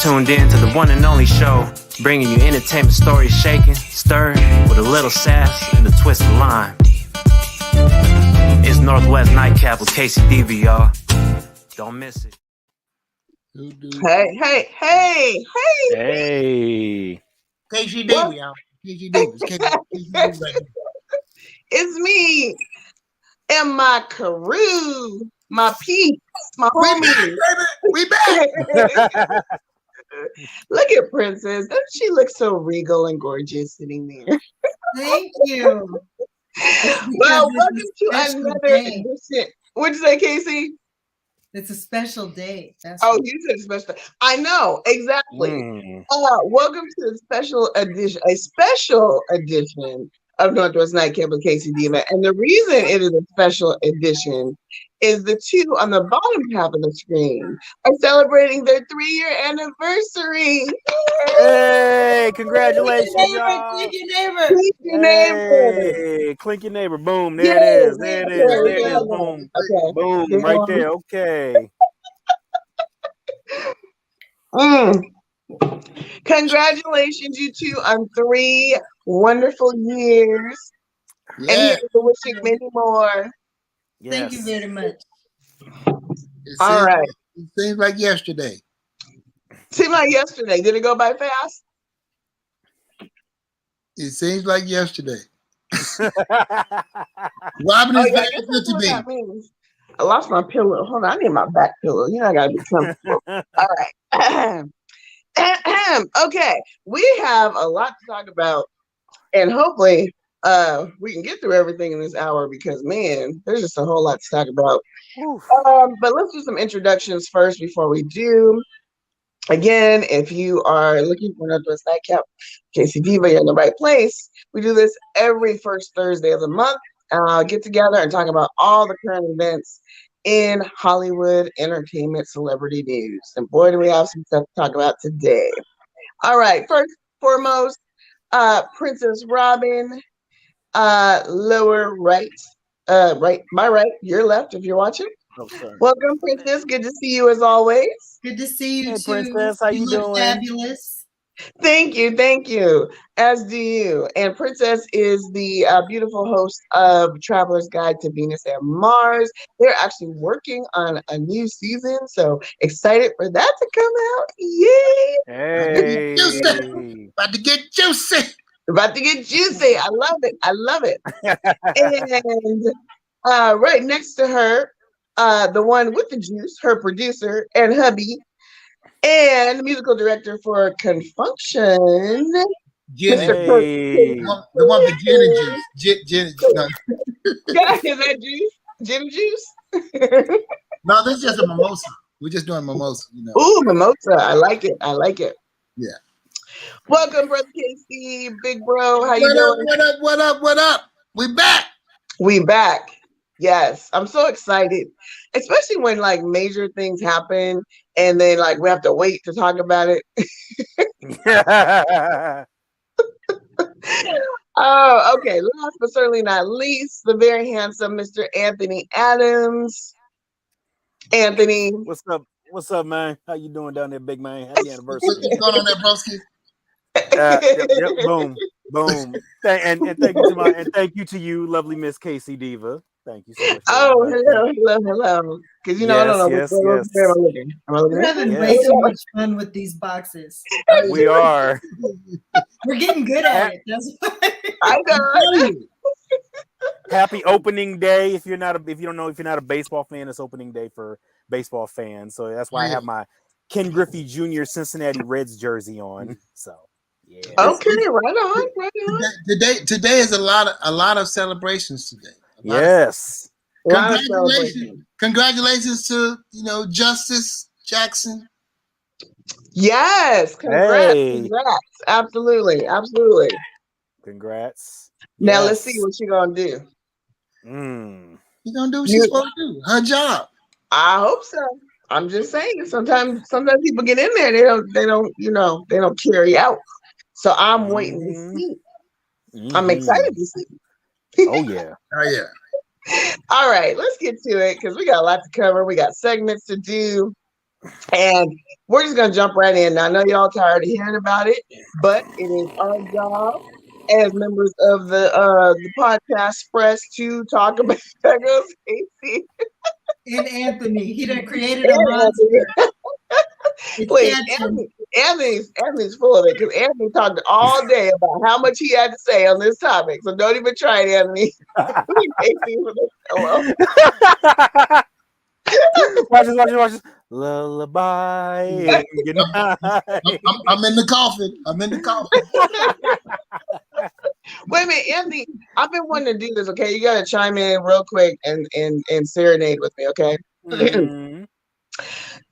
tuned in to the one and only show, bringing you entertainment stories shaken, stirred with a little sass and a twist of lime. It's Northwest Nightcap with K-Cee Deeva, y'all. Don't miss it. Hey. Hey. K-Cee Deeva, y'all. K-Cee Deeva. It's me and my crew, my peeps, my homies. We back. Look at Princess. Doesn't she look so regal and gorgeous sitting there? Thank you. Well, welcome to another edition. What'd you say, K-Cee? It's a special day. You said special. I know, exactly. Welcome to a special edition of Northwest Nightcap with K-Cee Deeva. And the reason it is a special edition is the two on the bottom half of the screen are celebrating their 3-year anniversary. Hey, congratulations, y'all. Clink your neighbor. Clink your neighbor. Hey, clink your neighbor. Boom. There it is. There it is. Boom. Okay. Boom. Right there. Okay. Congratulations, you two, on 3 wonderful years. Yeah. And here's to wishing many more. Yes. Thank you very much. All right. It seems like yesterday. Seemed like yesterday. Did it go by fast? It seems like yesterday. Robin is very good to me. I lost my pillow. Hold on, I need my back pillow. You know I gotta be comfortable. All right. Okay, we have a lot to talk about, and hopefully we can get through everything in this hour because man, there's just a whole lot to talk about. But let's do some introductions first before we do. Again, if you are looking for Northwest Nightcap, K-Cee Deeva, you're in the right place. We do this every first Thursday of the month. Get together and talk about all the current events in Hollywood entertainment celebrity news. And boy, do we have some stuff to talk about today. All right, first foremost, Princess Robin, lower right, my right, your left if you're watching. Okay. Welcome, Princess. Good to see you as always. Good to see you, Hey, too. Princess, how you look doing? Fabulous. Thank you. As do you. And Princess is the beautiful host of Traveler's Guide to Venus and Mars. They're actually working on a new season, so excited for that to come out. Yay! Hey. About to get juicy. About to get juicy. I love it. And right next to her, the one with the juice, her producer and hubby, and musical director for Confunction, Mr. Kirk. The one with gin and juice. No. Is that juice? Gin and juice? No, this is just a mimosa. We're just doing mimosa, you know. Ooh, mimosa. I like it. Yeah. Welcome, Brother K-Cee, big bro. How you doing? What up? We back. Yes, I'm so excited, especially when like major things happen and then like we have to wait to talk about it. Oh, okay. Last but certainly not least, the very handsome Mr. Anthony Adams. Anthony, What's up, man? How you doing down there, big man? Happy anniversary. What's going on there, broski? Boom. Thank you to you, lovely Miss K-Cee Deeva. Thank you so much. Hello. Because you know I don't know what's am I looking. We're having way too much fun with these boxes. We are. We're getting good at it. That's why. I know. Happy opening day. If you're not a baseball fan, it's opening day for baseball fans. So that's why I have my Ken Griffey Jr. Cincinnati Reds jersey on. So yeah. Okay, right on. Today is a lot of celebrations today. Yes. Congratulations to Justice Jackson. Yes, congrats. Absolutely. Congrats. Now let's see what you're gonna do. She's gonna do what she's supposed to do. Her job. I hope so. I'm just saying. Sometimes people get in there. They don't carry out. So I'm waiting to see. I'm excited to see. Oh yeah. All right, let's get to it because we got a lot to cover. We got segments to do. And we're just gonna jump right in. Now, I know y'all tired of hearing about it, but it is our job as members of the podcast press to talk about that goes K-Cee And Anthony, he done created a and Anthony. monster. It's Please, catching. Anthony's full of it because Anthony talked all day about how much he had to say on this topic. So don't even try it, Anthony. K-Cee with a pillow. Watch this. Lullaby. Good night. I'm in the coffin. I'm in the coffin. Wait a minute, Anthony. I've been wanting to do this. Okay, you gotta chime in real quick and serenade with me. Okay. Mhm.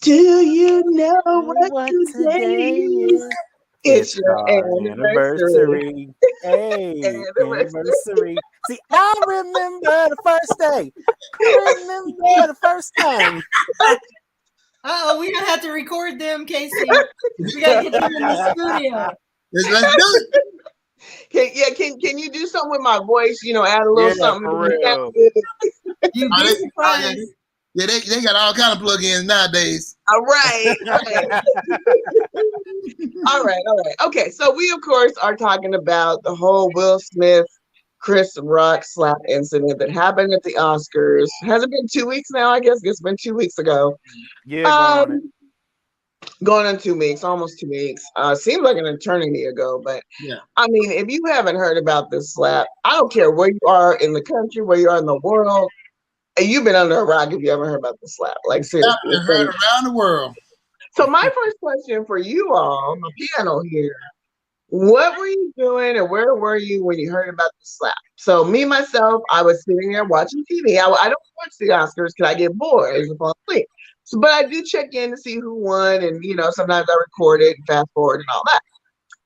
Do you know what What today today is? is? It's your our anniversary. Hey, anniversary. See, I remember the first day. I remember the first time. We're gonna have to record them, K-Cee. We gotta get them in the studio. Let's do it. Can you do something with my voice? You know, add a little Yeah, something. for real. You'd Oh, be they- surprised. Yeah, they got all kind of plugins nowadays. All right. All right. Okay, so we of course are talking about the whole Will Smith, Chris Rock slap incident that happened at the Oscars. Has it been 2 weeks now? I guess it's been 2 weeks ago. Yeah, going on it. Going on 2 weeks, almost 2 weeks. Seems like an eternity ago, but Yeah. I mean, if you haven't heard about this slap, I don't care where you are in the country, where you are in the world. You've been under a rock if you haven't heard about the slap. Like seriously. Been heard around the world. So my first question for you all, the panel here, what were you doing and where were you when you heard about the slap? So me, myself, I was sitting there watching TV. I don't watch the Oscars because I get bored. I just fall asleep. So, but I do check in to see who won, and you know, sometimes I record it and fast forward and all that.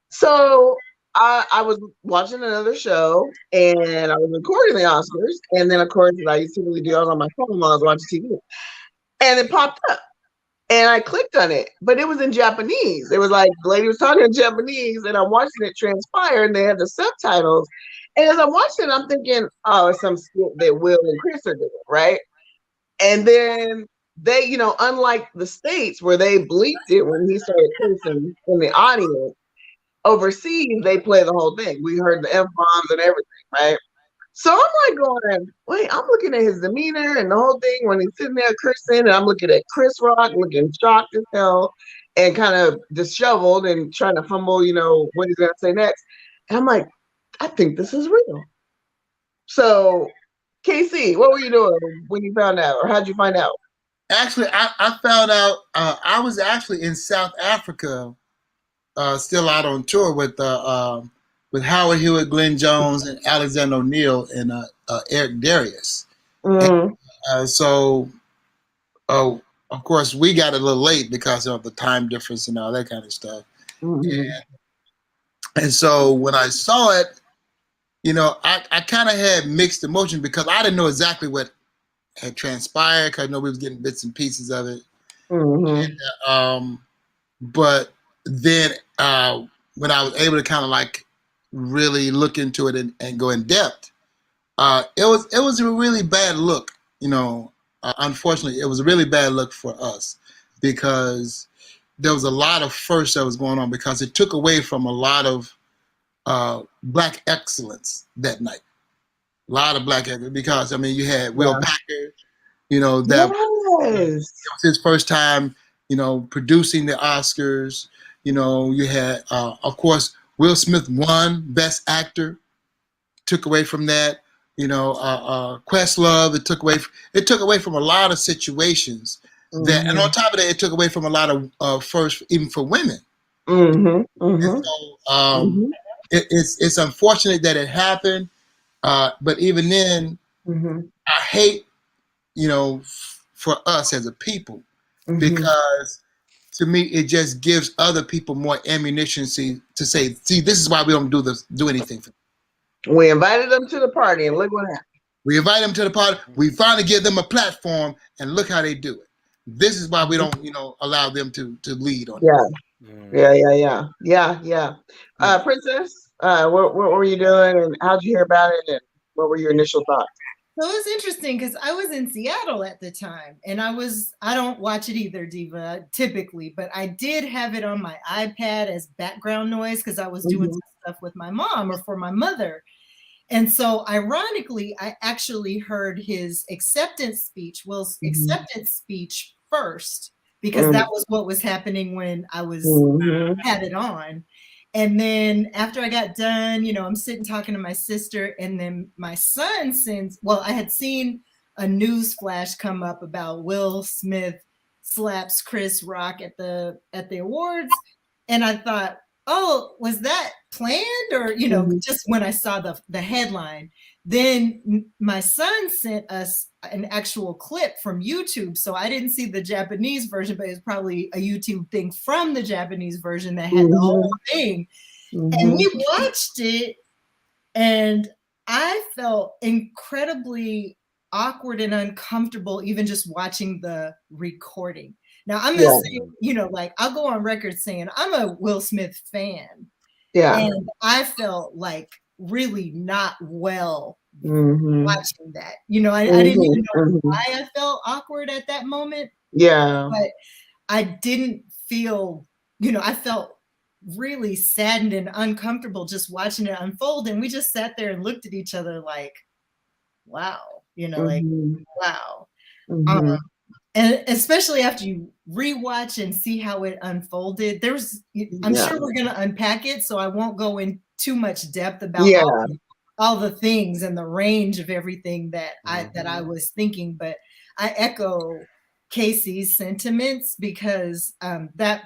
So I was watching another show and I was recording the Oscars, and then of course, as I used to really do, I was on my phone while I was watching TV, and it popped up. And I clicked on it, but it was in Japanese. It was like the lady was talking in Japanese, and I'm watching it transpire, and they had the subtitles. And as I'm watching it, I'm thinking, oh, it's some skit that Will and Chris are doing, right? And then they, you know, unlike the States where they bleeped it when he started cursing in the audience, overseas, they play the whole thing. We heard the F-bombs and everything, right? So I'm like going, wait, I'm looking at his demeanor and the whole thing when he's sitting there cursing, and I'm looking at Chris Rock looking shocked as hell and kind of disheveled and trying to fumble, you know, what he's gonna say next. And I'm like, I think this is real. So, K-Cee, what were you doing when you found out, or how'd you find out? Actually, I found out I was actually in South Africa, still out on tour with Howard Hewitt, Glenn Jones, and Alexander O'Neill and Eric Darius. Mm-hmm. So, of course, we got a little late because of the time difference and all that kind of stuff. Mm-hmm. And so when I saw it, you know, I kind of had mixed emotions because I didn't know exactly what had transpired because I know we was getting bits and pieces of it. Mm-hmm. And, but then when I was able to kind of like really look into it and go in depth, it was a really bad look. You know, unfortunately, it was a really bad look for us because there was a lot of firsts that was going on because it took away from a lot of black excellence that night. A lot of black excellence because I mean you had Will Packer, you know, that was his first time, you know, producing the Oscars. You know, you had of course Will Smith won Best Actor, took away from that. You know, Questlove, it took away from a lot of situations that, and on top of that, it took away from a lot of first, even for women. Mm-hmm. Mm-hmm. And so, it's unfortunate that it happened, but even then, I hate, you know, for us as a people, because to me it just gives other people more ammunition to say, see, this is why we don't do anything for them. We invited them to the party, and look what happened. We invite them to the party. We finally give them a platform, and look how they do it. This is why we don't, you know, allow them to lead on it. Yeah. Princess, what were you doing, and how'd you hear about it, and what were your initial thoughts? So it was interesting because I was in Seattle at the time, and I don't watch it either, Diva, typically, but I did have it on my iPad as background noise because I was doing some stuff with my mom or for my mother. And so ironically, I actually heard his acceptance speech, Will's acceptance speech first, because that was what was happening when I had it on. And then after I got done, I'm sitting talking to my sister, and then my son I had seen a news flash come up about Will Smith slaps Chris Rock at the awards. And I thought, oh, was that planned? Or, just when I saw the headline. Then my son sent us an actual clip from YouTube. So I didn't see the Japanese version, but it's probably a YouTube thing from the Japanese version that had the whole thing. And we watched it, and I felt incredibly awkward and uncomfortable even just watching the recording. Now, I'm going to say, I'll go on record saying I'm a Will Smith fan. Yeah. And I felt like really not well watching that. I didn't even know why I felt awkward at that moment. Yeah. But I didn't feel, I felt really saddened and uncomfortable just watching it unfold. And we just sat there and looked at each other like, wow, like, wow. And especially after you rewatch and see how it unfolded, I'm sure we're going to unpack it, so I won't go in too much depth about all the things and the range of everything that I was thinking. But I echo K-Cee's sentiments because that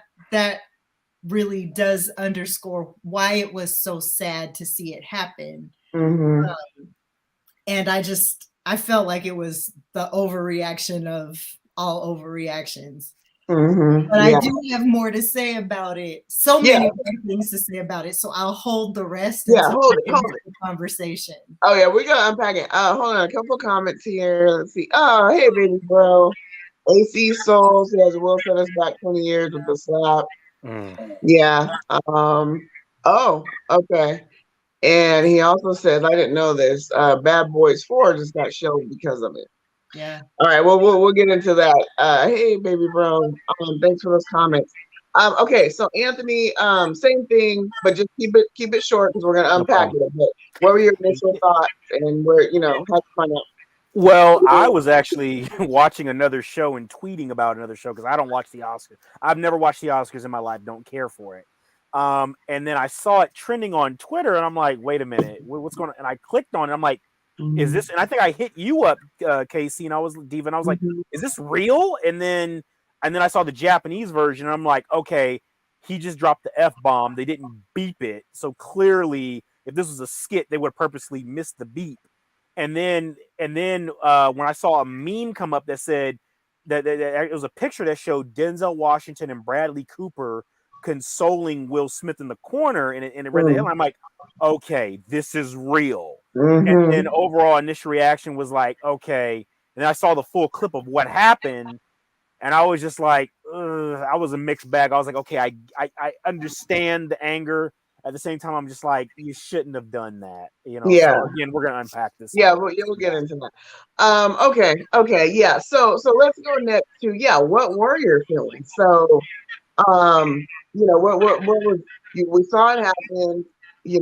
really does underscore why it was so sad to see it happen. And I felt like it was the overreaction of all overreactions. But I do have more to say about it. So many things to say about it. So I'll hold the rest. Hold it. Conversation. Oh yeah, we're gonna unpack it. Hold on, a couple comments here. Let's see. Oh, hey baby bro. AC Soul says Will set us back 20 years with the slap. Yeah. Oh, okay. And he also says, I didn't know this. Bad Boys 4 just got shelved because of it. Yeah. All right. Well, we'll get into that. Hey, baby bro. Thanks for those comments. Okay. So Anthony, same thing, but just keep it short because we're gonna unpack it. But what were your initial thoughts and how'd you find out? Well, I was actually watching another show and tweeting about another show because I don't watch the Oscars. I've never watched the Oscars in my life. Don't care for it. And then I saw it trending on Twitter, and I'm like, wait a minute, what's going on? And I clicked on it. I'm like, is this? And I think I hit you up, K-Cee, and I was Diva, and I was like, is this real? And then I saw the Japanese version, and I'm like, okay, he just dropped the F-bomb. They didn't beep it, so clearly, if this was a skit, they would have purposely missed the beep. And then when I saw a meme come up that said that it was a picture that showed Denzel Washington and Bradley Cooper consoling Will Smith in the corner, and it read the headline. I'm like, okay, this is real. And then overall initial reaction was like, okay. And then I saw the full clip of what happened, and I was just like, I was a mixed bag. I was like, okay, I understand the anger. At the same time, I'm just like, you shouldn't have done that. Yeah. So again, we're gonna unpack this. Yeah, we'll get into that. Okay, yeah. So let's go next to what were your feelings? So, what was we saw it happen. It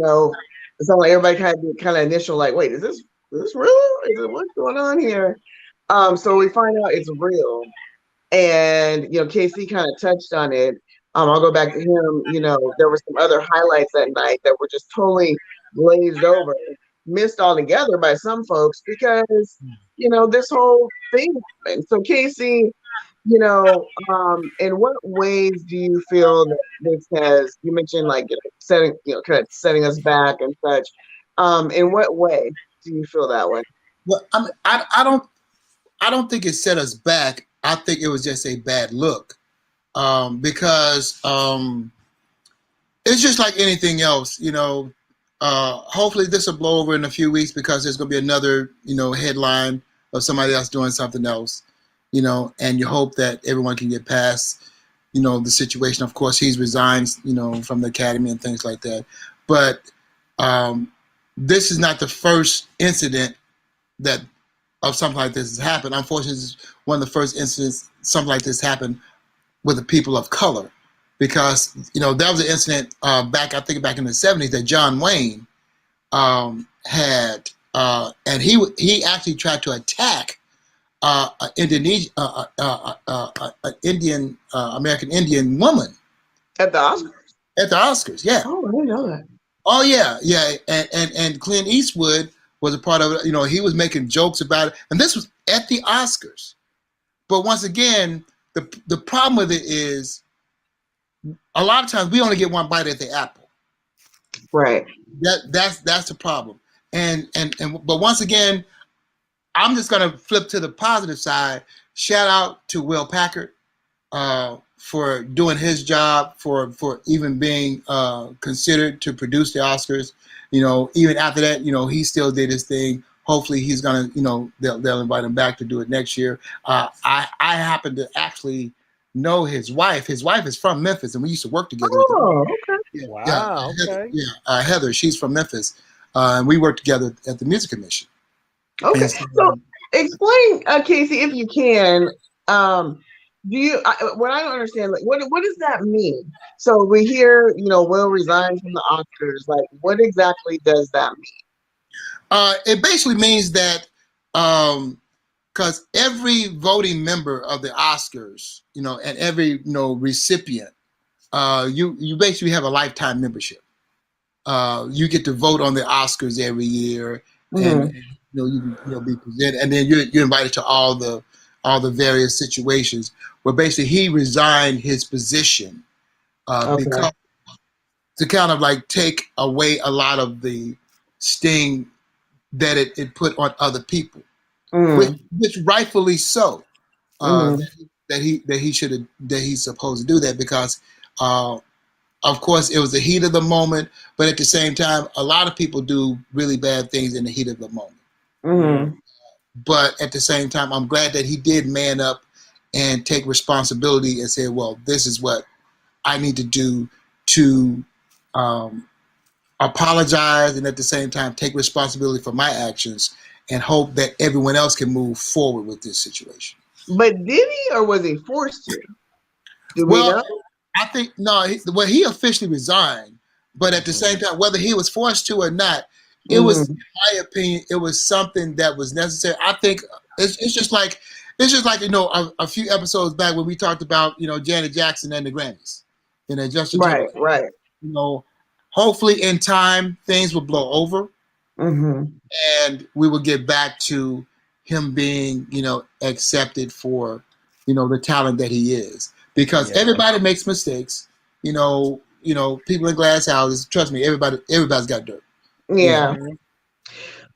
sounded like everybody had the kind of initial like, wait, is this real? What's going on here? So we find out it's real, and K-Cee kind of touched on it. I'll go back to him. There were some other highlights that night that were just totally glazed over, missed altogether by some folks because this whole thing happened. So K-Cee, in what ways do you feel that this has? You mentioned like setting, kind of setting us back and such. In what way do you feel that way? Well, I don't think it set us back. I think it was just a bad look. Because it's just like anything else, hopefully this will blow over in a few weeks because there's going to be another, headline of somebody else doing something else, and you hope that everyone can get past, the situation. Of course, he's resigned, from the academy and things like that. But this is not the first incident that of something like this has happened. Unfortunately, it's one of the first incidents something like this happened with the people of color, because there was an incident back in the 70s that John Wayne had, and he actually tried to attack an Indian American Indian woman At the Oscars? at the Oscars. Yeah. Oh, I didn't know that. Oh yeah, yeah, and Clint Eastwood was a part of it. He was making jokes about it, and this was at the Oscars. But once again, the problem with it is a lot of times we only get one bite at the apple. Right. That's the problem. And but once again, I'm just gonna flip to the positive side. Shout out to Will Packard for doing his job, for even being considered to produce the Oscars. Even after that, he still did his thing. Hopefully he's gonna, they'll invite him back to do it next year. I happen to actually know his wife. His wife is from Memphis, and we used to work together. Oh, okay. Yeah, Wow. okay. Heather, she's from Memphis, and we worked together at the Music Commission. Okay. So explain, K-Cee, if you can. Do you? What I don't understand, like, what does that mean? So we hear, Will resign from the Oscars. Like, what exactly does that mean? It basically means that because every voting member of the Oscars, and every recipient, you basically have a lifetime membership. You get to vote on the Oscars every year, and you be presented, and then you're invited to all the various situations. Where basically he resigned his position because to kind of like take away a lot of the sting that it put on other people, which rightfully so. That he's supposed to do that because, of course, it was the heat of the moment. But at the same time, a lot of people do really bad things in the heat of the moment. But at the same time, I'm glad that he did man up and take responsibility and say, well, this is what I need to do to apologize, and at the same time take responsibility for my actions and hope that everyone else can move forward with this situation. But did he, or was he forced to? Do we know? I think no. He officially resigned, but at the same time, whether he was forced to or not, it was, in my opinion, it was something that was necessary. I think it's just like a few episodes back when we talked about Janet Jackson and the Grammys, Justin Timberlake. Right. Hopefully in time things will blow over, and we will get back to him being accepted for the talent that he is, because everybody makes mistakes. People in glass houses. Trust me, everybody's got dirt. Yeah.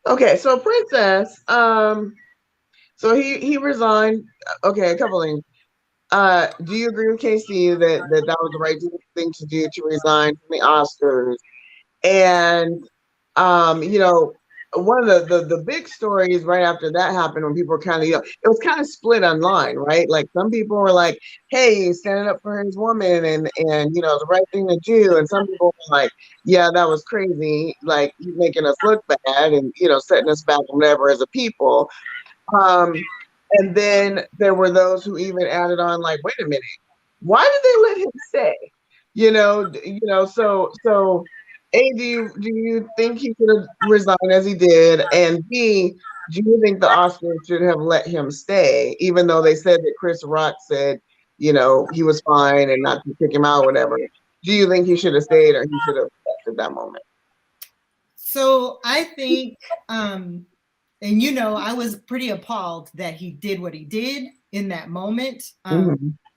Okay, so Princess, so he resigned. Okay, a couple things. Do you agree with K-Cee that was the right thing to do, to resign from the Oscars? And one of the big stories right after that happened, when people were kind of, it was kind of split online, right? Like some people were like, hey, he's standing up for his woman and the right thing to do. And some people were like, yeah, that was crazy. Like, he's making us look bad and, setting us back and whatever as a people. And then there were those who even added on, like, wait a minute, why did they let him stay? So A, do you think he should have resigned as he did? And B, do you think the Oscars should have let him stay, even though they said that Chris Rock said, he was fine and not to kick him out or whatever? Do you think he should have stayed, or he should have left at that moment? So I think, and I was pretty appalled that he did what he did in that moment,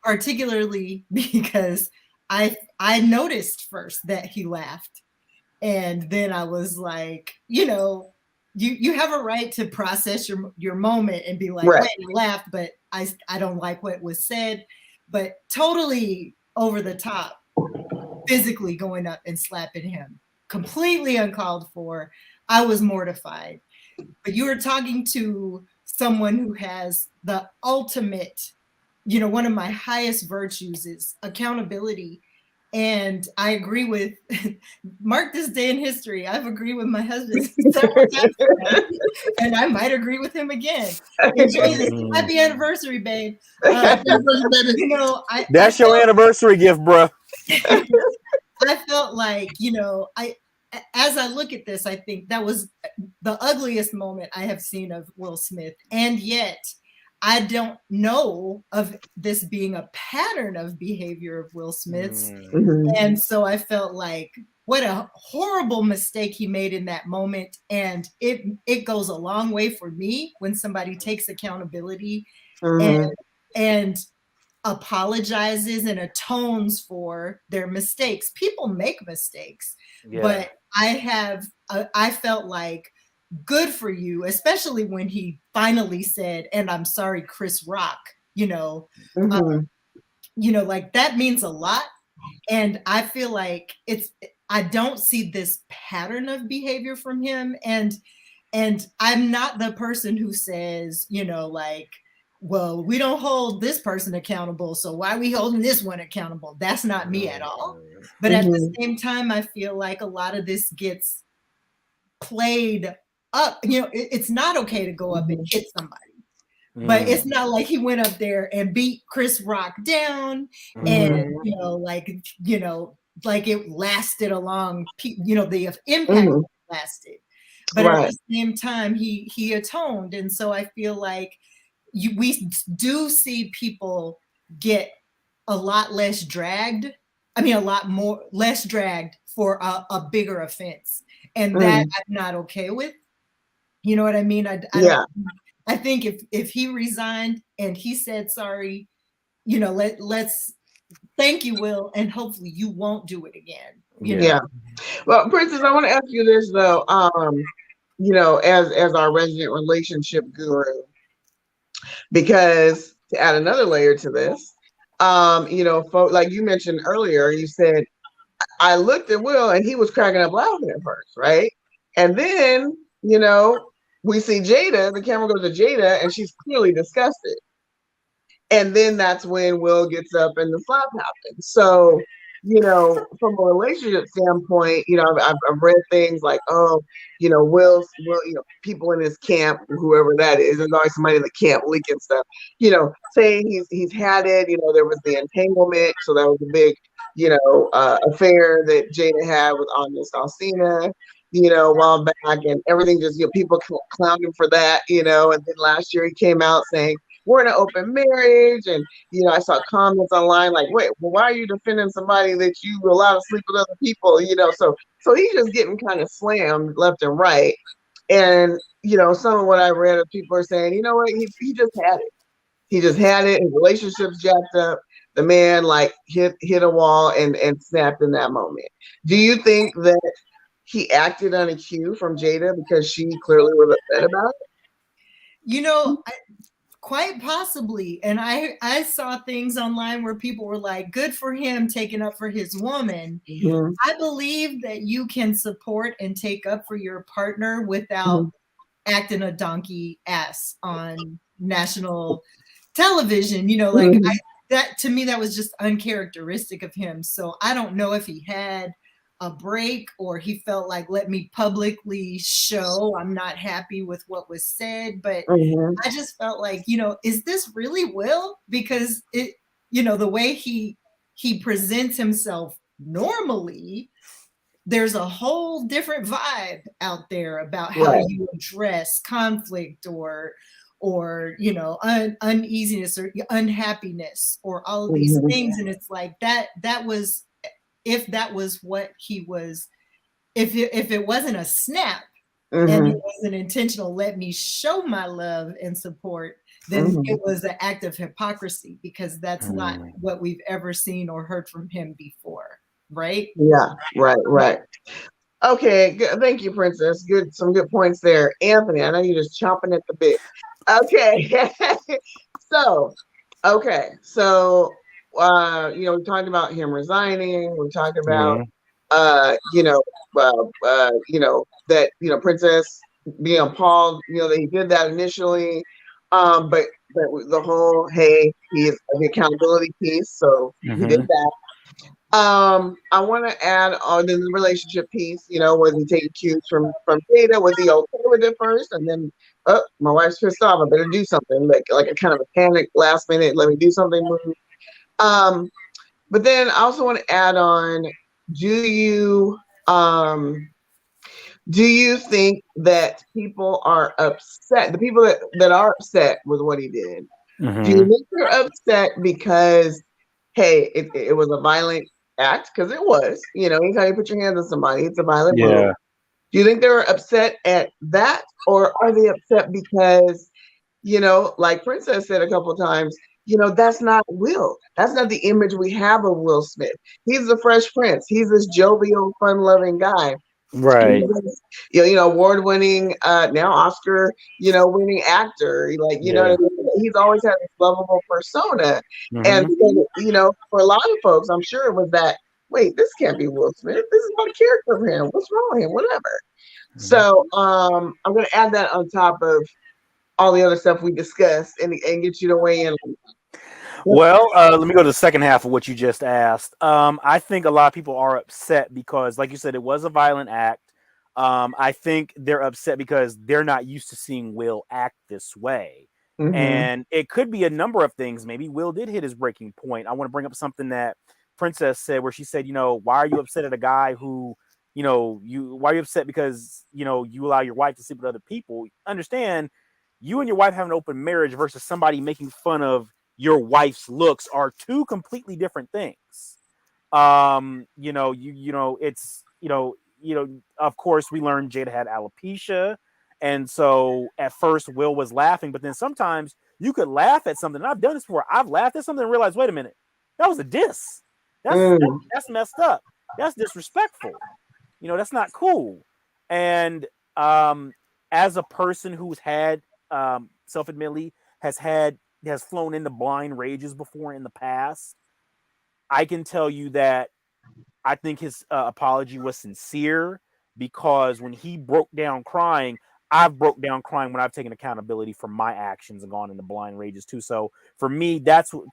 particularly because I noticed first that he laughed. And then I was like, you have a right to process your moment and be like, right, I laughed, but I don't like what was said. But totally over the top, physically going up and slapping him, completely uncalled for. I was mortified. But you were talking to someone who has the ultimate, one of my highest virtues is accountability. And I agree with, mark this day in history, I've agreed with my husband several times, and I might agree with him again. Enjoy this. Happy anniversary, babe. You know, that's your anniversary gift, bro. I felt like, you know, as I look at this, I think that was the ugliest moment I have seen of Will Smith. And yet I don't know of this being a pattern of behavior of Will Smith's. Mm-hmm. And so I felt like what a horrible mistake he made in that moment. And it goes a long way for me when somebody takes accountability and apologizes and atones for their mistakes. People make mistakes, but I felt like, good for you, especially when he finally said, and I'm sorry, Chris Rock, you know, like that means a lot. And I feel like I don't see this pattern of behavior from him. And I'm not the person who says, you know, like, well, we don't hold this person accountable, so why are we holding this one accountable? That's not me at all. But at the same time, I feel like a lot of this gets played up. You know, it's not okay to go up and hit somebody. But it's not like he went up there and beat Chris Rock down and, you know, like it lasted a long, you know, the impact lasted. But at the same time, he atoned. And so I feel like we do see people get a lot less dragged. I mean, a lot more less dragged for a bigger offense. And that I'm not okay with. You know what I mean? I think if he resigned and he said sorry, you know, let's thank you, Will, and hopefully you won't do it again. You know? Well, Princess, I want to ask you this though. You know, as our resident relationship guru, because to add another layer to this, you know, like you mentioned earlier, you said I looked at Will and he was cracking up laughing at first, right? And then, you know, we see Jada, the camera goes to Jada, and she's clearly disgusted. And then that's when Will gets up and the slap happens. So, you know, from a relationship standpoint, you know, I've read things like, oh, you know, Will, you know, people in his camp, whoever that is, there's always somebody in the camp leaking stuff, you know, saying he's had it, you know, there was the entanglement. So that was a big, you know, affair that Jada had with Agnes Alsina, you know, a while back, and everything just, you know, people clowned him for that, you know, and then last year he came out saying, we're in an open marriage. And, you know, I saw comments online like, wait, well, why are you defending somebody that you allow to sleep with other people? You know, so he's just getting kind of slammed left and right. And, you know, some of what I read of people are saying, you know what, he just had it. He just had it. His relationship's jacked up. The man like hit a wall and snapped in that moment. Do you think that he acted on a cue from Jada because she clearly was upset about it? You know, quite possibly. And I saw things online where people were like, good for him taking up for his woman. I believe that you can support and take up for your partner without acting a donkey ass on national television. You know, like that to me, that was just uncharacteristic of him. So I don't know if he had a break or he felt like, let me publicly show I'm not happy with what was said. But I just felt like, you know, is this really Will? Because it, you know, the way he presents himself normally, there's a whole different vibe out there about how you address conflict or you know, uneasiness or unhappiness or all of these things. And it's like that was, if that was what he was, if it wasn't a snap and it wasn't intentional, let me show my love and support, then it was an act of hypocrisy, because that's not what we've ever seen or heard from him before. Right? Yeah, right. Okay, good. Thank you, Princess. Some good points there. Anthony, I know you're just chomping at the bit. Okay. So, you know, we talked about him resigning. We talked about, you know, that, you know, Princess being appalled, you know, that he did that initially. But the whole, hey, he is the accountability piece. So he did that. I want to add on the relationship piece. Was he taking cues from Jada? Was he okay with it first, and then, oh, my wife's pissed off. I better do something. Like a kind of a panic, last minute. Let me do something. Move. Um, but then I also want to add on. Do you um do you think that people are upset? The people that are upset with what he did. Do you think they're upset because, hey, it was a violent act? Because it was, anytime you put your hands on somebody, it's a violent move. Do you think they were upset at that, or are they upset because, like Princess said a couple of times, that's not Will. That's not the image we have of Will Smith. He's the Fresh Prince. He's this jovial, fun-loving guy. Right. Award-winning, now Oscar, winning actor. Like, what I mean? He's always had this lovable persona. And so, for a lot of folks, I'm sure it was that, wait, this can't be Will Smith. This is not a character of him. What's wrong with him? Whatever. So I'm gonna add that on top of all the other stuff we discussed and get you to weigh in. Well, let me go to the second half of what you just asked. I think a lot of people are upset because, like you said, it was a violent act. I think they're upset because they're not used to seeing Will act this way. And it could be a number of things. Maybe Will did hit his breaking point. I want to bring up something that Princess said, where she said, why are you upset at a guy who, why are you upset because, you allow your wife to sleep with other people? Understand, you and your wife have an open marriage versus somebody making fun of your wife's looks are two completely different things. It's, of course we learned Jada had alopecia. And so at first Will was laughing, but then sometimes you could laugh at something. And I've done this before. I've laughed at something and realized, wait a minute, that was a diss. That's messed up. That's disrespectful. That's not cool. And as a person who's had self-admittedly has flown into blind rages before in the past, I can tell you that I think his apology was sincere, because when he broke down crying, I've broke down crying when I've taken accountability for my actions and gone into blind rages too. So for me, that's what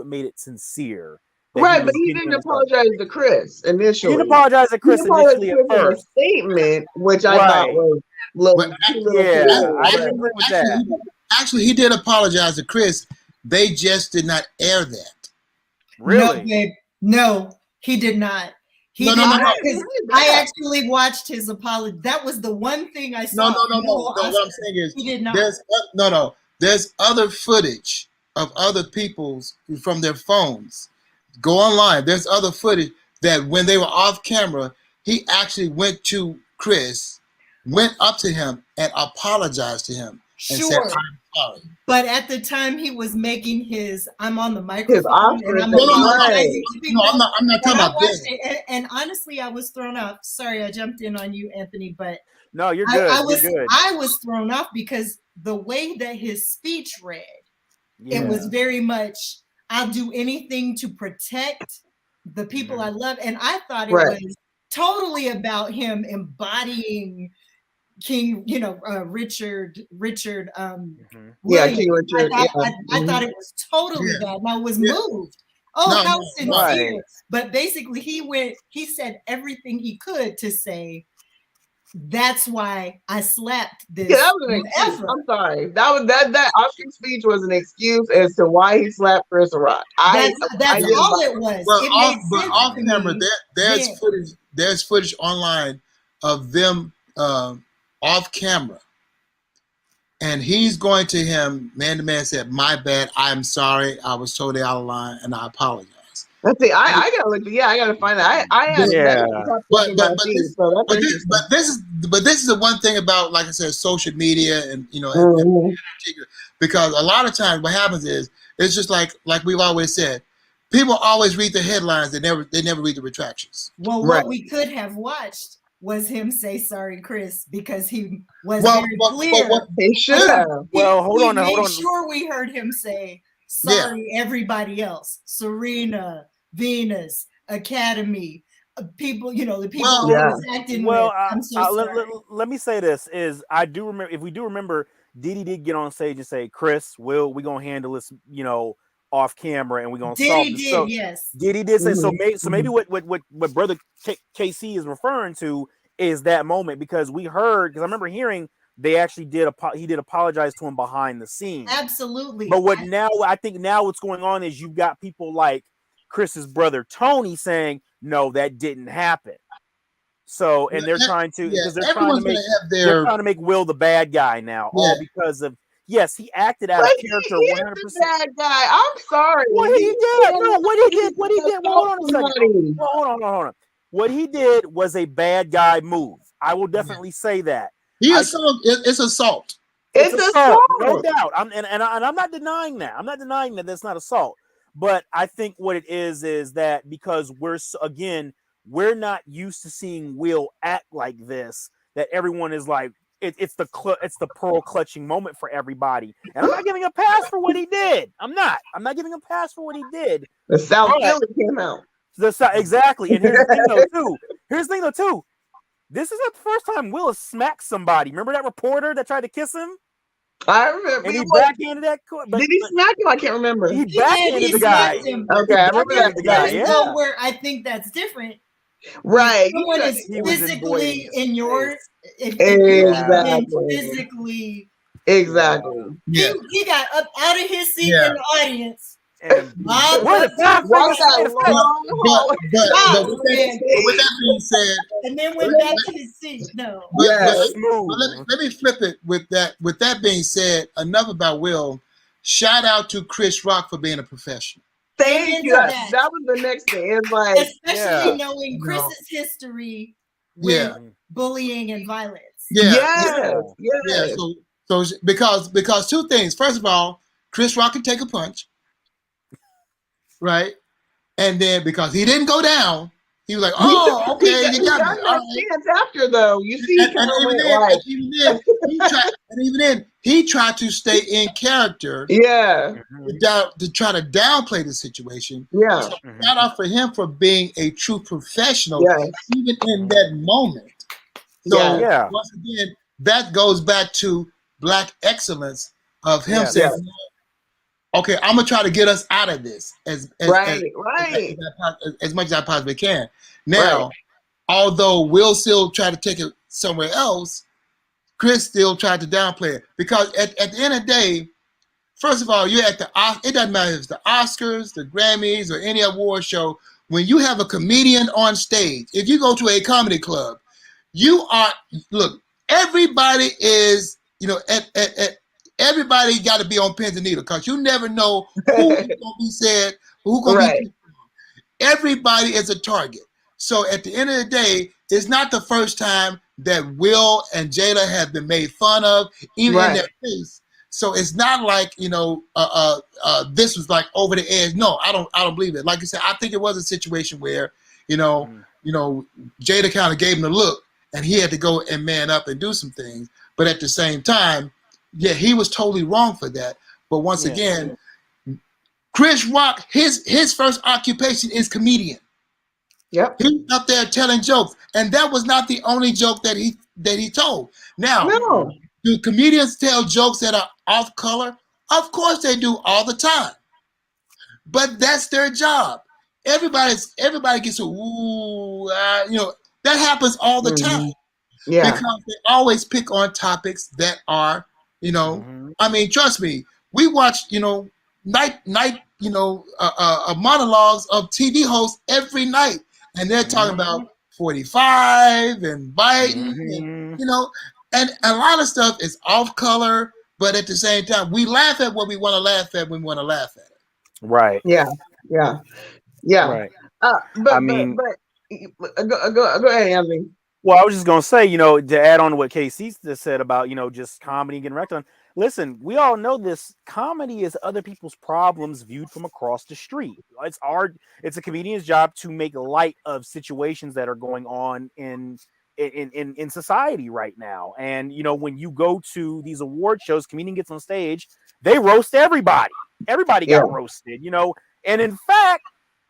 made it sincere. Right, but he didn't apologize to Chris initially. He didn't apologize to Chris initially at first. Statement, which I thought was I didn't agree with that. Actually, he did apologize to Chris. They just did not air that. Really? No, babe. No, he did not. No. I actually watched his apology. That was the one thing I saw. No. What I'm saying is, he did not. There's other footage of other people's from their phones. Go online. There's other footage that when they were off camera, he actually went to Chris, went up to him and apologized to him and said, "I'm sorry." But at the time he was making I'm on the microphone. I'm not talking about this. And honestly, I was thrown off. Sorry, I jumped in on you, Anthony, but no, you're good. I was thrown off because the way that his speech read, it was very much, I'll do anything to protect the people I love. And I thought it was totally about him embodying King, Richard. King Richard. I thought it was totally that, and I was moved. How sincere! Right. But basically, he said everything he could to say, that's why I slapped this. Yeah, that was an excuse. I'm sorry. That Oscar speech was an excuse as to why he slapped Chris Rock. That's all it was. But off camera, there's footage online of them off camera, and he's going to him man to man, said, "My bad. I'm sorry. I was totally out of line, and I apologize." Let's see. I gotta look. Yeah, I gotta find that. But this is the one thing about, like I said, social media and because a lot of times what happens is it's just like we've always said, people always read the headlines. They never read the retractions. Well, what we could have watched was him say sorry, Chris, because he was very clear. They should have. Well, hold on. Make sure we heard him say sorry, everybody else, Serena, Venus, Academy, people, the people who was acting with. I'm so sorry. Let me say this, is I do remember, if we do remember, Didi did get on stage and say, "Chris, we're gonna handle this, off camera, and we're gonna Diddy solve did, this. So yes. Diddy did say so. Mhm. Maybe what brother KC is referring to is that moment, because we heard, because I remember hearing they actually he did apologize to him behind the scenes. Absolutely. But I think now what's going on is you've got people like Chris's brother Tony saying, no, that didn't happen. So, and they're trying to, because they're trying to make Will the bad guy now, all because of, yes, he acted out of character 100%. He's the bad guy. I'm sorry. What he did? No, what he did? Well, hold on a second. Well, hold on. What he did was a bad guy move. I will definitely say that. It's assault. It's assault, no doubt. I'm not denying that. I'm not denying that that's not assault. But I think what it is that because we're not used to seeing Will act like this, that everyone is like, it's the pearl clutching moment for everybody. And I'm not giving a pass for what he did. I'm not giving a pass for what he did. The South Philly came out. Exactly. And here's the thing though too. This is the first time Will has smacked somebody. Remember that reporter that tried to kiss him? I remember. And he backhanded that. Did he smack him? I can't remember. He backhanded the guy. Okay, I remember that. The guy. Yeah. Where I think that's different. Right. Someone is physically in your physically. Exactly. He got up out of his seat in the audience. And but with that being said, and then went back to his seat. No. Let me flip it with that. With that being said, enough about Will. Shout out to Chris Rock for being a professional. Thank you. That was the next thing. It's like, especially knowing Chris's history with bullying and violence. Yeah. So because two things. First of all, Chris Rock can take a punch. Right, and then because he didn't go down, he was like, "Oh, okay, you got me." Chance after though, you see, even then, he tried to stay in character. Yeah, to try to downplay the situation. Yeah, so shout out for him for being a true professional, even in that moment. So once again, that goes back to Black excellence of him saying. Okay, I'm gonna try to get us out of this as much as I possibly can. Now, although Will still tried to take it somewhere else, Chris still tried to downplay it because at the end of the day, first of all, you're at it doesn't matter if it's the Oscars, the Grammys, or any award show. When you have a comedian on stage, if you go to a comedy club, everybody is everybody got to be on pins and needles because you never know who's going to be said, who's going to be. Everybody is a target. So at the end of the day, it's not the first time that Will and Jada have been made fun of, even in their face. So it's not like this was like over the edge. No, I don't believe it. Like I said, I think it was a situation where Jada kind of gave him the look, and he had to go and man up and do some things. But at the same time. Yeah, he was totally wrong for that. But once again, Chris Rock, his first occupation is comedian. Yep. He's up there telling jokes. And that was not the only joke that he told. Now, do comedians tell jokes that are off color? Of course they do all the time. But that's their job. Everybody gets that happens all the time. Yeah. Because they always pick on topics that are I mean, trust me, we watch, night monologues of TV hosts every night, and they're talking about 45 and Biden, and a lot of stuff is off color, but at the same time, we laugh at what we want to laugh at when we want to laugh at it. Right. Yeah. Right. But go ahead, Anthony. Well, I was just gonna say, to add on to what K-Cee said about, just comedy getting wrecked on. Listen, we all know this. Comedy is other people's problems viewed from across the street. It's a comedian's job to make light of situations that are going on in society right now. And when you go to these award shows, comedian gets on stage, they roast everybody. Everybody got roasted, And in fact,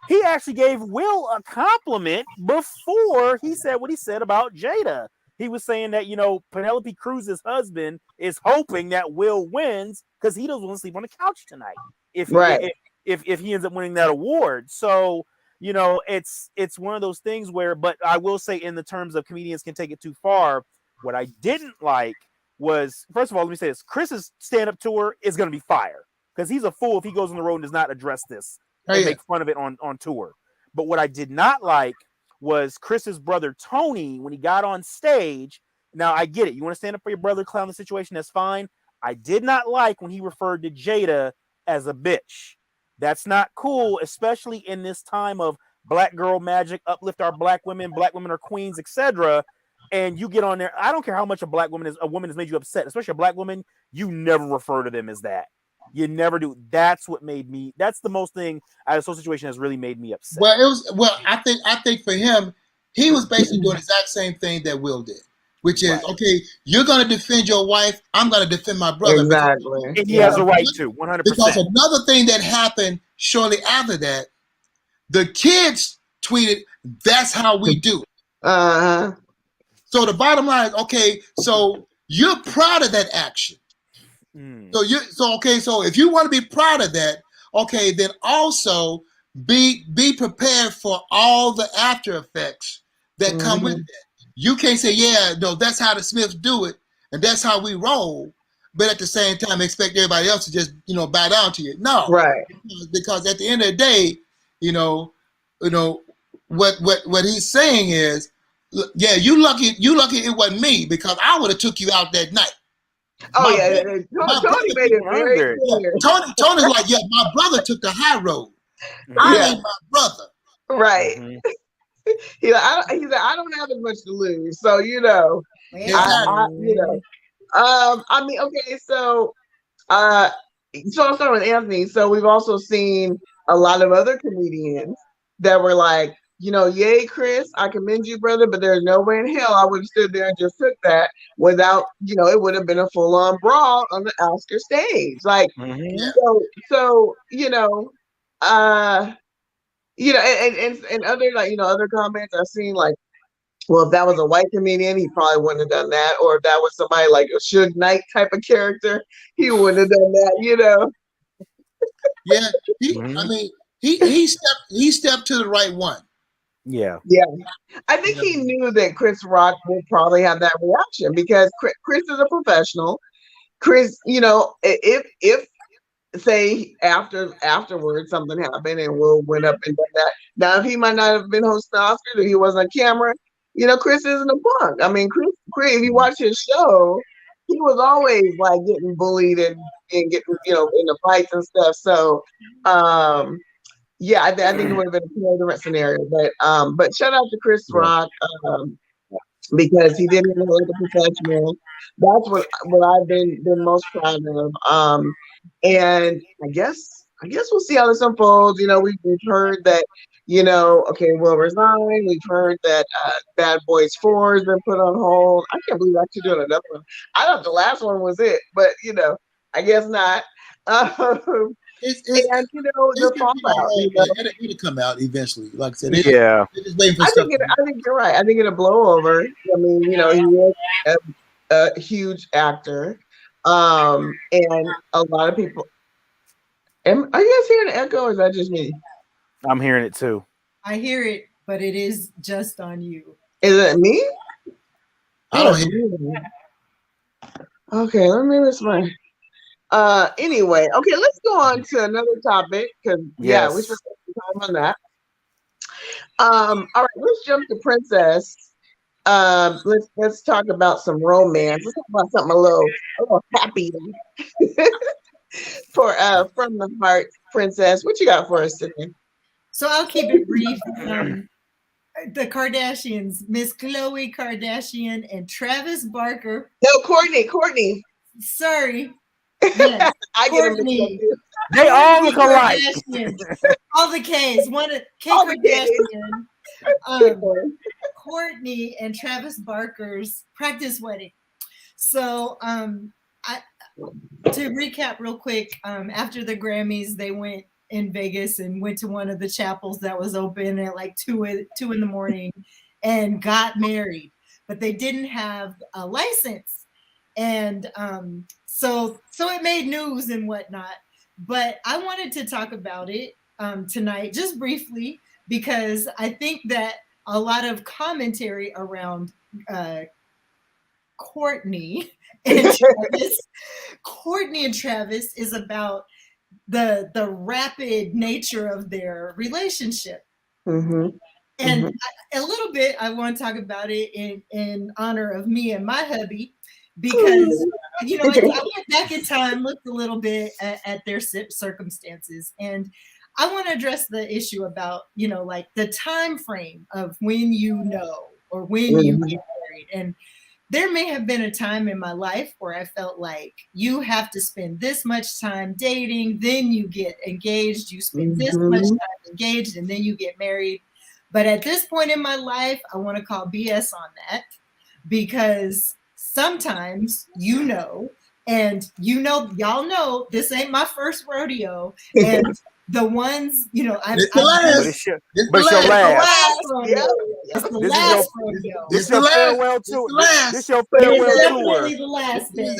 he actually gave Will a compliment before he said what he said about Jada. He was saying that, Penelope Cruz's husband is hoping that Will wins because he doesn't want to sleep on the couch tonight. If if he ends up winning that award. So, you know, it's one of those things where, but I will say, in the terms of comedians can take it too far, what I didn't like was, first of all, let me say this: Chris's stand-up tour is going to be fire, because he's a fool if he goes on the road and does not address this and make fun of it on tour. But what I did not like was Chris's brother Tony, when he got on stage. Now, I get it. You want to stand up for your brother, clown the situation, that's fine. I did not like when he referred to Jada as a bitch. That's not cool, especially in this time of black girl magic, uplift our black women are queens, etc. And you get on there. I don't care how much a woman has made you upset, especially a black woman. You never refer to them as that. You never do. That's what made me. That's the most thing out of this whole situation has really made me upset. Well, I think for him, he was basically doing the exact same thing that Will did, which is okay. You're going to defend your wife. I'm going to defend my brother. Exactly. And he has a right to 100%. Because another thing that happened shortly after that, the kids tweeted, "That's how we do." So the bottom line is, okay, so you're proud of that action. So if you want to be proud of that, okay, then also be prepared for all the after effects that come with that. You can't say, yeah, no, that's how the Smiths do it, and that's how we roll, but at the same time expect everybody else to just, bow down to you. No, right? Because at the end of the day, what he's saying is, yeah, you lucky it wasn't me, because I would have took you out that night. Oh, Tony made it very clear. Tony's like, yeah, my brother took the high road. I ain't my brother. Right. He's like, I don't have as much to lose. So, I mean, okay, so I'll start with Anthony. So we've also seen a lot of other comedians that were like, yay, Chris, I commend you, brother, but there's no way in hell I would have stood there and just took that without, it would have been a full-on brawl on the Oscar stage. Like, and other, other comments I've seen, like, well, if that was a white comedian, he probably wouldn't have done that. Or if that was somebody like a Suge Knight type of character, he wouldn't have done that, Yeah, I mean, he stepped to the right one. Yeah. I think he knew that Chris Rock would probably have that reaction, because Chris is a professional. Chris, if say afterwards something happened and Will went up and done that. Now, if he might not have been hosting the Oscars or he wasn't on camera, Chris isn't a punk. I mean, Chris, if you watch his show, he was always like getting bullied and getting, in the fights and stuff. So, I think it would have been a totally different scenario. But shout out to Chris Rock, because he did it like a professional. That's what I've been most proud of. And I guess we'll see how this unfolds. We've heard that, okay, Will resign. We've heard that Bad Boys 4 has been put on hold. I can't believe I'm actually doing another one. I thought the last one was it, but I guess not. The fallout. It'll come out eventually. Like I said, yeah. Just waiting for I think you're right. I think it'll blow over. I mean, he is a huge actor, and a lot of people. Are you guys hearing an echo, or is that just me? I'm hearing it too. I hear it, but it is just on you. Is it me? I don't hear it. Okay, let me miss my. Anyway, okay, let's go on to another topic, because we should spend some time on that. All right, let's jump to Princess. Let's talk about some romance. Let's talk about something a little happy for from the heart, Princess. What you got for us today? So I'll keep it brief. The Kardashians, Miss Khloe Kardashian and Travis Barker. No, Courtney. Sorry. Yes, I get them. They all look alike. All the K's. K Kardashian, Courtney and Travis Barker's practice wedding. So, to recap real quick, after the Grammys, they went in Vegas and went to one of the chapels that was open at like 2 in the morning and got married, but they didn't have a license. And so it made news and whatnot. but I wanted to talk about it tonight, just briefly, because I think that a lot of commentary around Courtney and Travis, Courtney and Travis is about the rapid nature of their relationship. Mm-hmm. And a little bit, I want to talk about it in honor of me and my hubby, because I went back in time, looked a little bit at their circumstances, and I want to address the issue about like the time frame of when or when you get married. And there may have been a time in my life where I felt like you have to spend this much time dating, then you get engaged, you spend this much time engaged, and then you get married. But at this point in my life, I want to call BS on that, because sometimes and y'all know this ain't my first rodeo, and the ones But it's your last. This is your farewell tour. This is your farewell tour. Definitely the last, babe.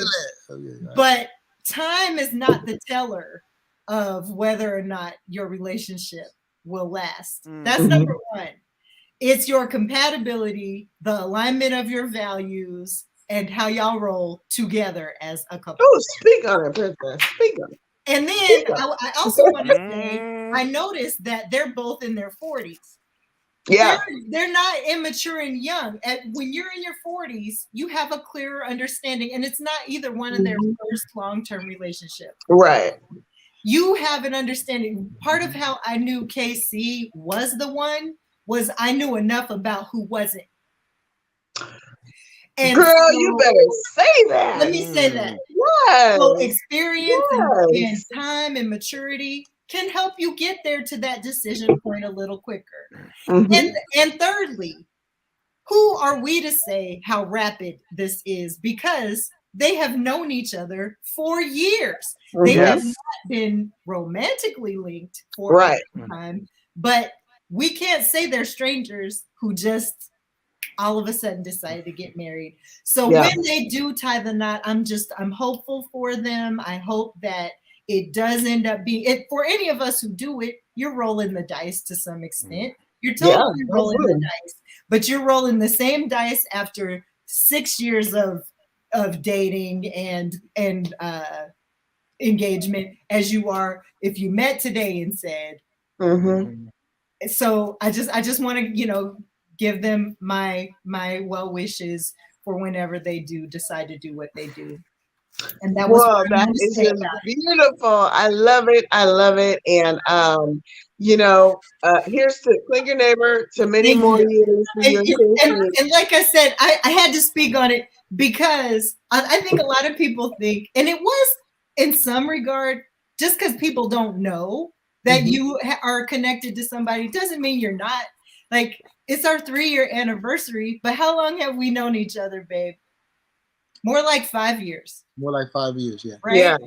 But time is not the teller of whether or not your relationship will last. That's number one. It's your compatibility, the alignment of your values, and how y'all roll together as a couple. Oh, speak on it, Princess. Speak on it. And then I also want to say, I noticed that they're both in their 40s. Yeah. They're not immature and young. When you're in your 40s, you have a clearer understanding, and it's not either one of their first long-term relationship. Right. You have an understanding. Part of how I knew K-Cee was the one was I knew enough about who wasn't. And girl, so, you better say that. Let me say that. Yes. So experience and time and maturity can help you get there to that decision point a little quicker. And thirdly, who are we to say how rapid this is? Because they have known each other for years. They have not been romantically linked for a long time, but we can't say they're strangers who just all of a sudden decided to get married. So when they do tie the knot, I'm hopeful for them. I hope that it does end up being it for any of us who do it. You're rolling the dice to some extent. You're totally rolling the dice, but you're rolling the same dice after 6 years of dating and engagement as you are if you met today and said. So I just want to give them my well wishes for whenever they do decide to do what they do. And that was that is just beautiful. I love it. I love it. And here's to clink your neighbor to many more years. And like I said, I had to speak on it because I think a lot of people think, and it was in some regard, just because people don't know that you are connected to somebody doesn't mean you're not. Like, it's our 3-year anniversary, but how long have we known each other, babe? More like 5 years. More like 5 years, yeah. Right? Yeah.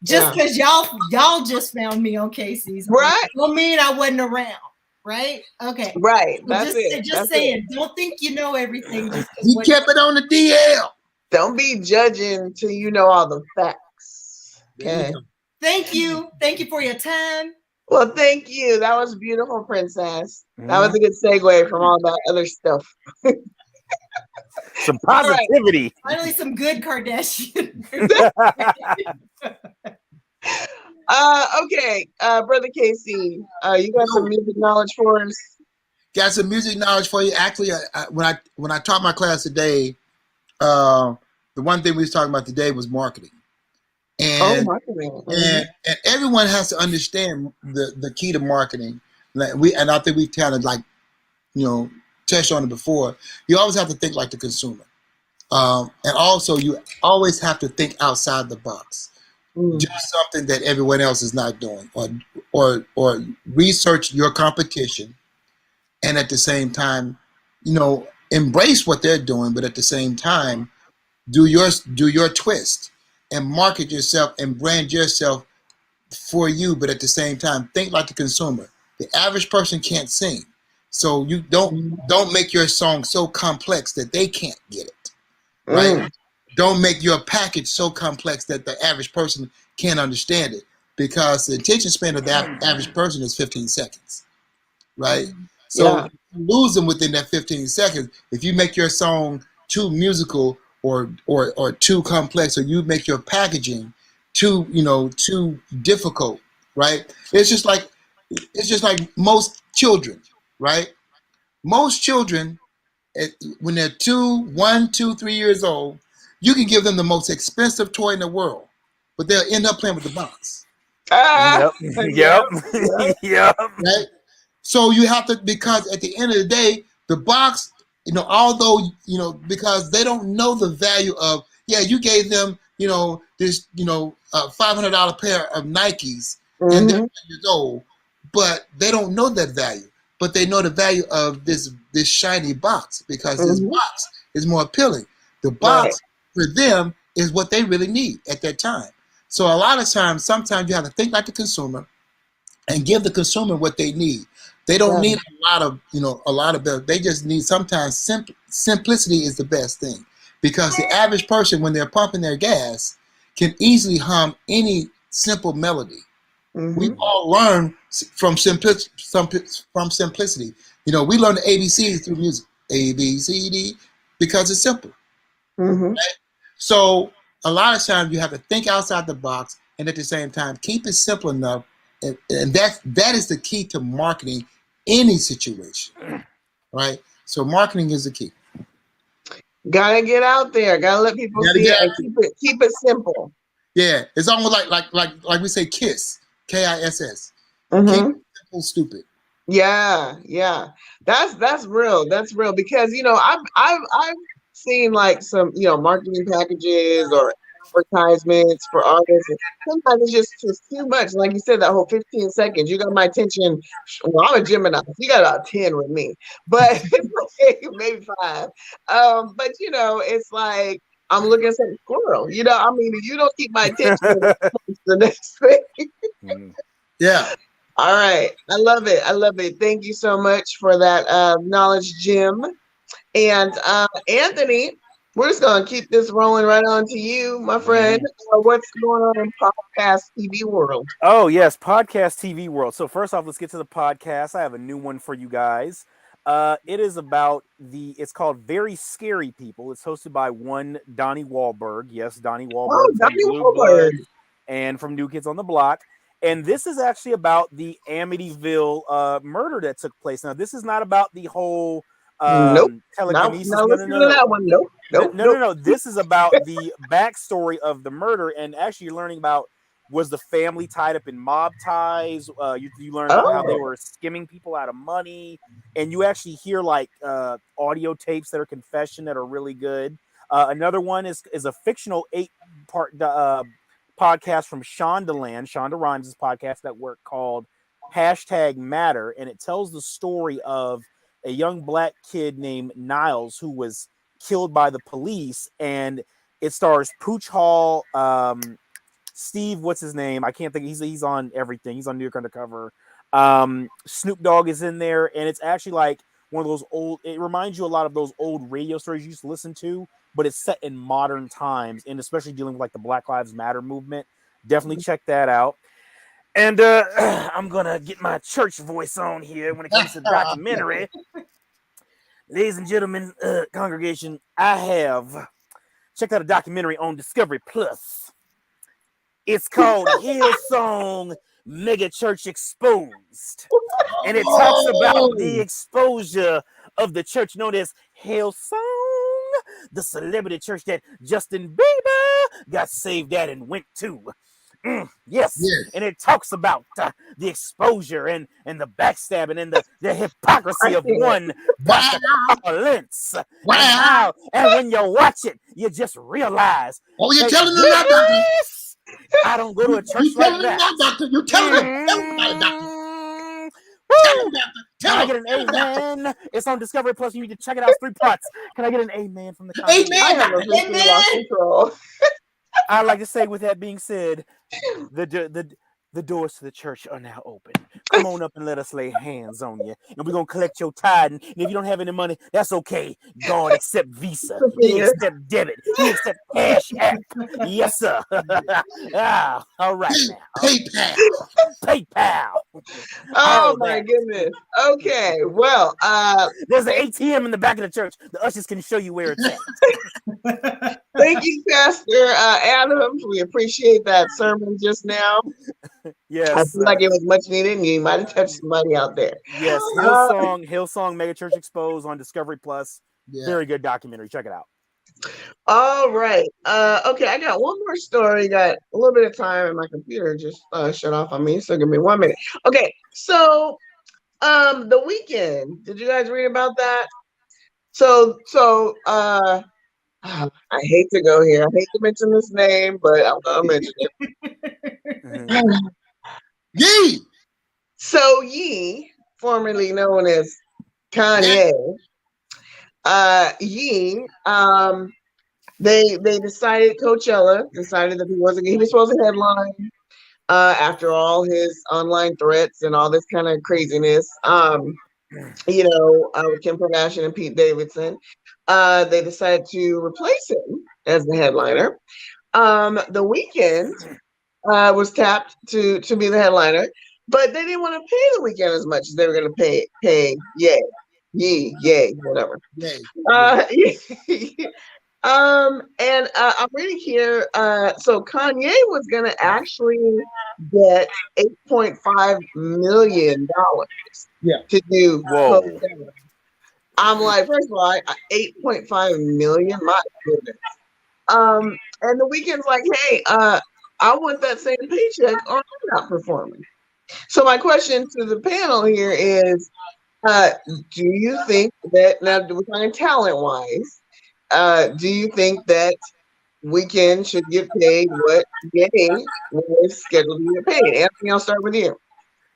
Just because y'all just found me on K-Cee's. Right. Don't mean I wasn't around. Right? Okay. Right. So That's it. Just saying, don't think you know everything. You kept it on the DL. Don't be judging till you know all the facts. Okay. Thank you. Thank you for your time. Well, thank you. That was beautiful, Princess. That was a good segue from all that other stuff. Some positivity. Right. Finally, some good Kardashian. Okay, Brother K-Cee, you got some music knowledge for us? Got some music knowledge for you. Actually, when I taught my class today, the one thing we was talking about today was marketing. And, marketing. And everyone has to understand the key to marketing. And I think we kind of touched on it before. You always have to think like the consumer. And also you always have to think outside the box. Do something that everyone else is not doing, or research your competition, and at the same time, embrace what they're doing, but at the same time, do your twist and market yourself and brand yourself for you, but at the same time, think like the consumer. The average person can't sing, so you don't make your song so complex that they can't get it, right? Don't make your package so complex that the average person can't understand it, because the attention span of the average person is 15 seconds, right? So Yeah. you lose them within that 15 seconds. If you make your song too musical or too complex, or you make your packaging too difficult, right? It's just like most children, right? Most children, when they're 1, 2, 3 years old, you can give them the most expensive toy in the world, but they'll end up playing with the box, Ah, Yep. yeah, Yep. yeah. Yep. right? So you have to, because at the end of the day, the box, although, because they don't know the value of, yeah, you gave them, this, $500 pair of Nikes, and they're 1 Mm-hmm. years old, but they don't know that value. But they know the value of this shiny box, because this Mm-hmm. box is more appealing. The Right. box for them is what they really need at that time. So a lot of times, sometimes you have to think like the consumer and give the consumer what they need. They don't Yeah. need a lot of bells. They just need, sometimes simplicity is the best thing, because the average person, when they're pumping their gas, can easily hum any simple melody. Mm-hmm. We've all learned from simplicity. We learn the ABCs through music. A, B, C, D, because it's simple. Mm-hmm. So a lot of times you have to think outside the box, and at the same time keep it simple enough, and that is the key to marketing any situation, right? So marketing is the key. Gotta get out there. Gotta let people You gotta see get it out and keep it simple. there. Yeah, it's almost like we say KISS, KISS. Keep Mm-hmm. it simple, stupid. Yeah, yeah. That's real. That's real because I've seen like some marketing packages or advertisements for artists. And sometimes it's just too much. Like you said, that whole 15 seconds. You got my attention. Well, I'm a Gemini. So you got about 10 with me, but maybe 5. But it's like I'm looking at some squirrel. I mean, if you don't keep my attention, it's the next thing. Yeah. All right. I love it. I love it. Thank you so much for that knowledge, Jim. And Anthony, we're just going to keep this rolling right on to you, my friend. What's going on in podcast TV world? Oh, yes, podcast TV world. So first off, let's get to the podcast. I have a new one for you guys. It is about it's called Very Scary People. It's hosted by one Donnie Wahlberg. Yes, Donnie Oh, Wahlberg from Donnie Blue Wahlberg. Bloods and from New Kids on the Block. And this is actually about the Amityville murder that took place. Now, this is not about the whole Nope. Not telekinesis. listen to that one. Nope. Nope. No. This is about the backstory of the murder, and actually, you're learning about, was the family tied up in mob ties? You learn about how they were skimming people out of money, and you actually hear like audio tapes that are confession that are really good. Another one is a fictional 8-part podcast from Shonda Rhimes' podcast network called #Matter, and it tells the story of a young black kid named Niles who was killed by the police, and it stars Pooch Hall, Steve, what's his name? I can't think. He's on everything. He's on New York Undercover. Snoop Dogg is in there, and it's actually like one of those old. It reminds you a lot of those old radio stories you used to listen to, but it's set in modern times, and especially dealing with like the Black Lives Matter movement. Definitely check that out. And I'm gonna get my church voice on here when it comes to the documentary. Ladies and gentlemen, congregation, I have checked out a documentary on Discovery Plus. It's called Hillsong Mega Church Exposed. And it talks about the exposure of the church known as Hillsong, the celebrity church that Justin Bieber got saved at and went to. Yes. And it talks about the exposure and the backstabbing and the hypocrisy of one Pastor Collins. Wow. And when you watch it, you just realize. Oh, you're telling them that, doctor. I don't go to a church like that. Doctor. You're telling them. Tell them about it, doctor. Tell them, doctor. Can I get an amen? It's on Discovery Plus. You need to check it out. It's 3 parts. Can I get an amen from the congregation? I have officially lost control. I'd like to say, with that being said, the The doors to the church are now open. Come on up and let us lay hands on you. And we're going to collect your tithe. And if you don't have any money, that's okay. God accept Visa. He accept debit. He accept Cash App. Yes, sir. All right now. PayPal. PayPal. Oh my goodness. Okay. Well, there's an ATM in the back of the church. The ushers can show you where it's at. Thank you, Pastor Adams. We appreciate that sermon just now. Yes, I feel like it was much needed, and you might have touched somebody out there. Yes, Hillsong Mega Church Exposed on Discovery Plus. Yeah. Very good documentary. Check it out. All right. Okay, I got one more story. Got a little bit of time, and my computer just shut off on me. So give me 1 minute. Okay, so The Weeknd. Did you guys read about that? So I hate to go here. I hate to mention this name, but I'm gonna mention it. Yee. So Yee, formerly known as Kanye, Yee, they decided Coachella decided that he was supposed to headline after all his online threats and all this kind of craziness. With Kim Kardashian and Pete Davidson, they decided to replace him as the headliner. The Weeknd was tapped to be the headliner, but they didn't want to pay The Weeknd as much as they were going to pay Yay, whatever. And I'm reading here. So Kanye was going to actually get $8.5 million to do. Whoa. I'm like, first of all, 8.5 million. My goodness. And The Weeknd's like, hey, I want that same paycheck, or I'm not performing. So my question to the panel here is, do you think that, now we're talking talent-wise, do you think that Weeknd should get paid what Ye was scheduled to get paid? Anthony, I'll start with you.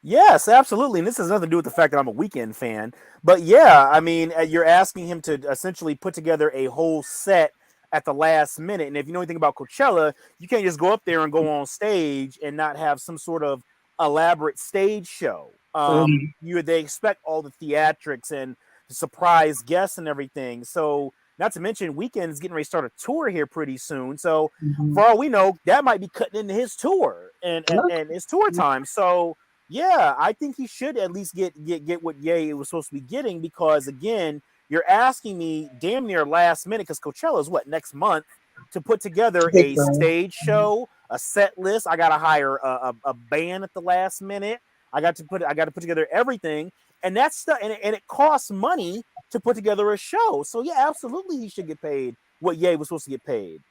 Yes, absolutely. And this has nothing to do with the fact that I'm a Weeknd fan. But yeah, I mean, you're asking him to essentially put together a whole set at the last minute. And if you know anything about Coachella, you can't just go up there and go on stage and not have some sort of elaborate stage show. They expect all the theatrics and the surprise guests and everything. So not to mention Weeknd's getting ready to start a tour here pretty soon. So for all we know, that might be cutting into his tour and his tour time. So yeah, I think he should at least get what Ye was supposed to be getting, because again, you're asking me damn near last minute, because Coachella is next month, to put together a stage show, a set list. I got to hire a band at the last minute. I got to put together everything, and that's stuff, and it costs money to put together a show. So yeah, absolutely, he should get paid what Ye was supposed to get paid.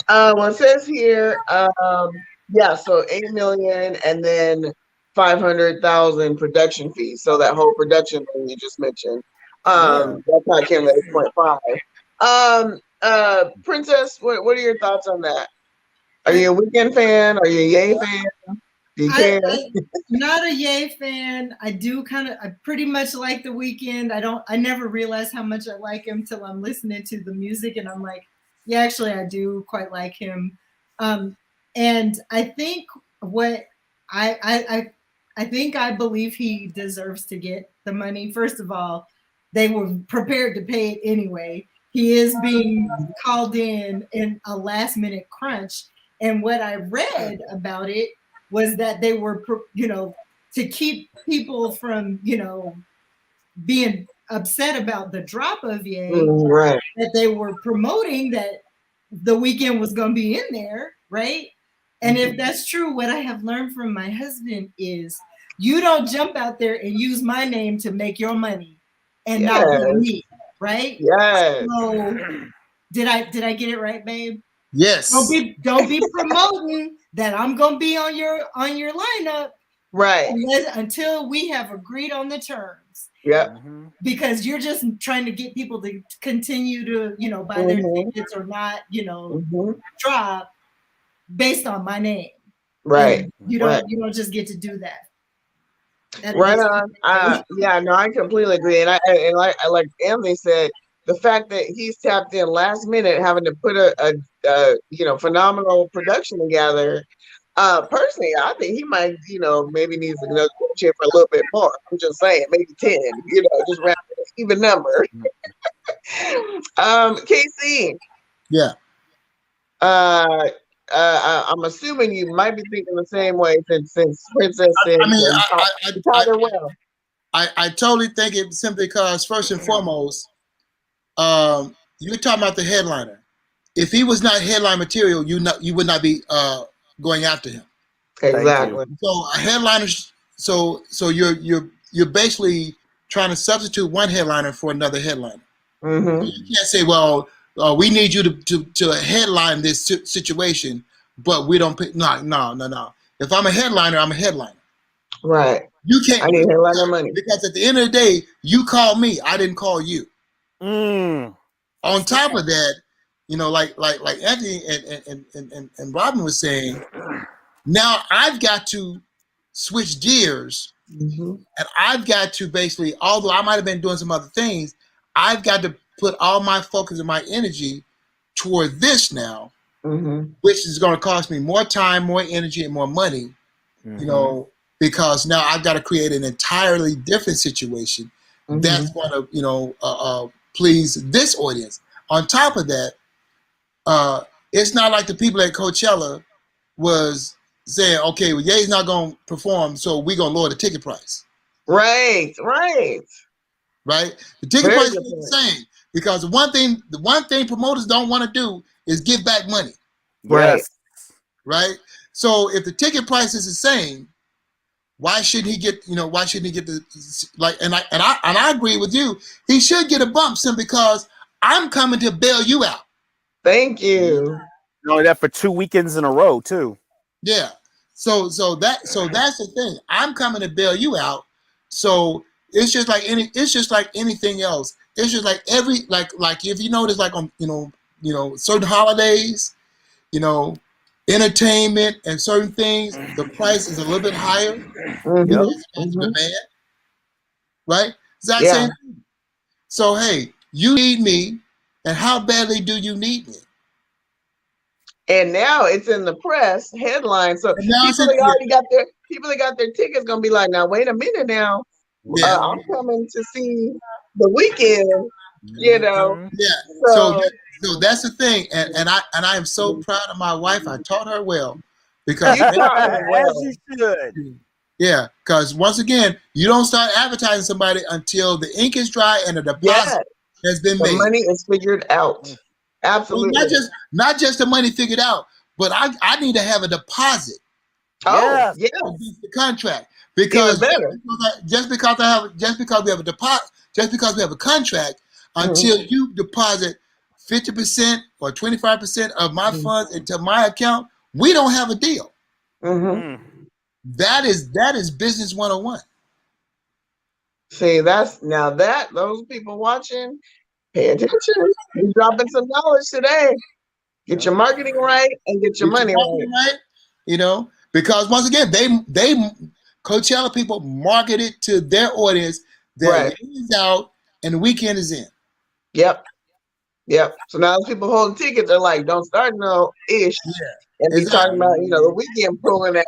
Well, it says here, so 8 million, and then 500,000 production fees. So that whole production thing you just mentioned, that's how I came to 8.5. Princess, what are your thoughts on that? Are you a Weeknd fan? Are you a Ye fan? Do you care? I'm not a Ye fan. I pretty much like The Weeknd. I never realized how much I like him till I'm listening to the music, and I'm like, yeah, actually I do quite like him. And I think I believe he deserves to get the money. First of all, they were prepared to pay it anyway. He is being called in a last minute crunch. And what I read about it was that they were, to keep people from, being upset about the drop of Ye, right, that they were promoting that The Weeknd was going to be in there, right? And if that's true, what I have learned from my husband is you don't jump out there and use my name to make your money and not me, right? Yes. So did I get it right, babe? Yes. Don't be promoting that I'm gonna be on your lineup, right? Until we have agreed on the terms. Yeah. Because you're just trying to get people to continue to buy their tickets or not, drop based on my name. Right. And you don't just get to do that. Right on. I completely agree. And I like Anthony said, the fact that he's tapped in last minute, having to put a phenomenal production together, Personally, I think he might, maybe needs to negotiate for a little bit more. I'm just saying, maybe 10, just round it, even number. KC, Yeah. I'm assuming you might be thinking the same way since Princess said I mean, you taught her well. I totally think it simply because first and foremost, you're talking about the headliner. If he was not headline material, you would not be going after him. Exactly. So a headliner. So you're basically trying to substitute one headliner for another headliner. Mm-hmm. You can't say, well, we need you to headline this situation, but we don't pick. No. If I'm a headliner, I'm a headliner. Right. You can't. I need headliner money. Because at the end of the day, you called me. I didn't call you. On top of that, like Anthony and Robin was saying, now I've got to switch gears, and I've got to basically, although I might have been doing some other things, I've got to put all my focus and my energy toward this now, which is going to cost me more time, more energy, and more money, because now I've got to create an entirely different situation that's going to, please this audience. On top of that, it's not like the people at Coachella was saying, okay, well, Ye's not going to perform, so we're going to lower the ticket price. Right. The ticket price is the same, because the one thing promoters don't want to do is give back money. Right. So if the ticket price is the same, why shouldn't he get the and I agree with you. He should get a bump simply because I'm coming to bail you out. Thank you. Only that for 2 weekends in a row too. Yeah. So that's the thing. I'm coming to bail you out. So it's just like anything else. It's just like like if you notice, like on certain holidays, entertainment and certain things, the price is a little bit higher. Demand, right? Exactly. Same thing. So hey, you need me, and how badly do you need me? And now it's in the press headline. So people that got their tickets gonna be like, now wait a minute now. Yeah. I'm coming to see the weekend. Yeah. So that's the thing, and I am so proud of my wife. I taught her well, because you taught her well. As you should. Yeah, because once again, you don't start advertising somebody until the ink is dry and the deposit has been made. The money is figured out. Absolutely. Well, not just the money figured out, but I need to have a deposit. Oh, yes. The contract, because just because we have a deposit, just because we have a contract, until you deposit 50% or 25% of my funds into my account, we don't have a deal. That is business 101. See, those people watching, pay attention. You're dropping some knowledge today. Get your marketing right and get your money right. Because once again, they Coachella people market it to their audience that is out and the weekend is in. Yep. So now those people holding tickets are like, don't start no ish. And be talking about, the weekend pulling out.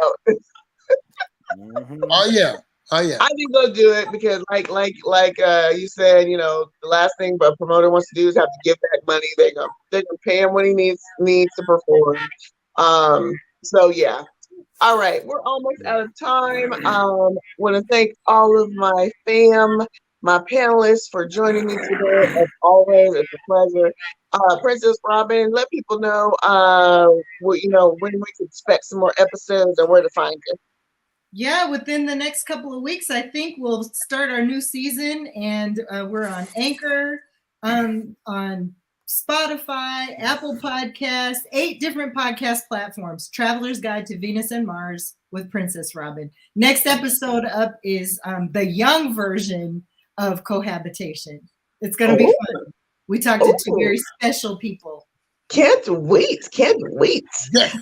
Oh yeah. I think they'll do it because, like you said, the last thing a promoter wants to do is have to give back money. They're gonna pay him what he needs to perform. So yeah. All right, we're almost out of time. Want to thank all of my my panelists for joining me today. As always, it's a pleasure. Princess Robin, let people know, when we can expect some more episodes and where to find you. Yeah, within the next couple of weeks, I think we'll start our new season, and we're on Anchor, on Spotify, Apple Podcasts, 8 different podcast platforms. Traveler's Guide to Venus and Mars with Princess Robin. Next episode up is the young version of cohabitation. It's going to be fun. We talked to 2 very special people. Can't wait.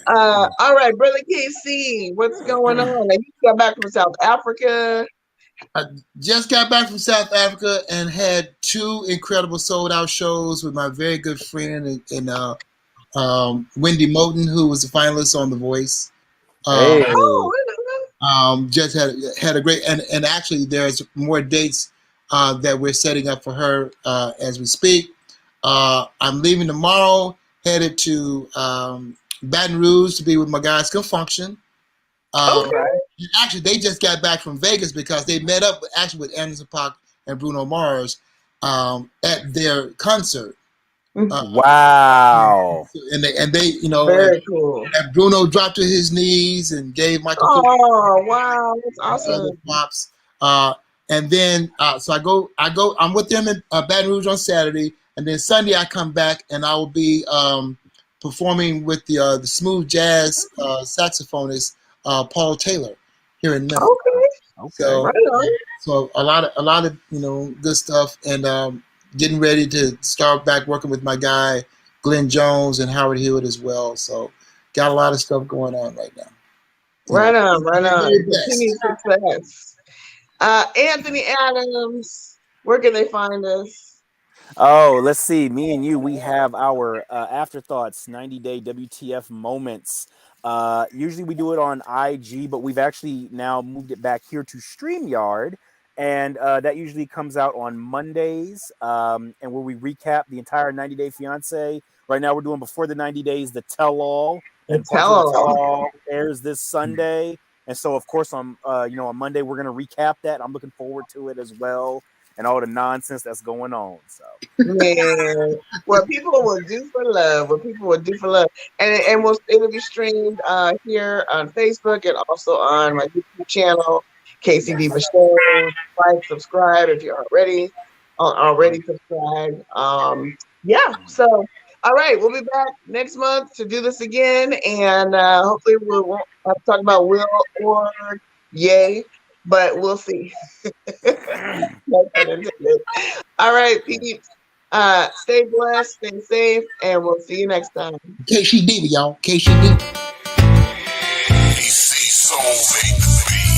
All right, Brother K-Cee, what's going on? You got back from South Africa. I just got back from South Africa and had 2 incredible sold-out shows with my very good friend and Wendy Moten, who was a finalist on The Voice. Hey. Oh, I know. Just had a great and actually there's more dates that we're setting up for her as we speak. I'm leaving tomorrow, headed to Baton Rouge to be with my guys Skill Function. Okay. Actually, they just got back from Vegas because they met up with Anderson .Paak and Bruno Mars at their concert. Wow. And they Very cool. and Bruno dropped to his knees and gave Michael Oh, wow. That's other awesome. props. And then so I'm with them in Baton Rouge on Saturday, and then Sunday I come back and I will be performing with the smooth jazz saxophonist Paul Taylor here in Memphis. Okay. So, Right on. so a lot of good stuff, and getting ready to start back working with my guy Glenn Jones and Howard Hewitt as well. So got a lot of stuff going on right now. Right on. Very blessed. Continued success. Anthony Adams, where can they find us? Oh, let's see. Me and you, we have our afterthoughts 90-day WTF moments. Usually we do it on IG, but we've actually now moved it back here to StreamYard. And that usually comes out on Mondays, and where we recap the entire 90-Day Fiance. Right now we're doing before the 90 days, the tell-all. And part of the tell-all airs this Sunday. And so, of course, on Monday, we're going to recap that. I'm looking forward to it as well, and all the nonsense that's going on. So, Man, what people will do for love, and it'll be streamed here on Facebook and also on my YouTube channel, K-Cee Deeva Show. Like, subscribe if you're already subscribed. So. All right, we'll be back next month to do this again, and hopefully we won't have to talk about Will or Yay, but we'll see. All right, peeps. Stay blessed, stay safe, and we'll see you next time. K-Cee Deeva, y'all. K-Cee Deeva. K-Cee Soul, make the beat.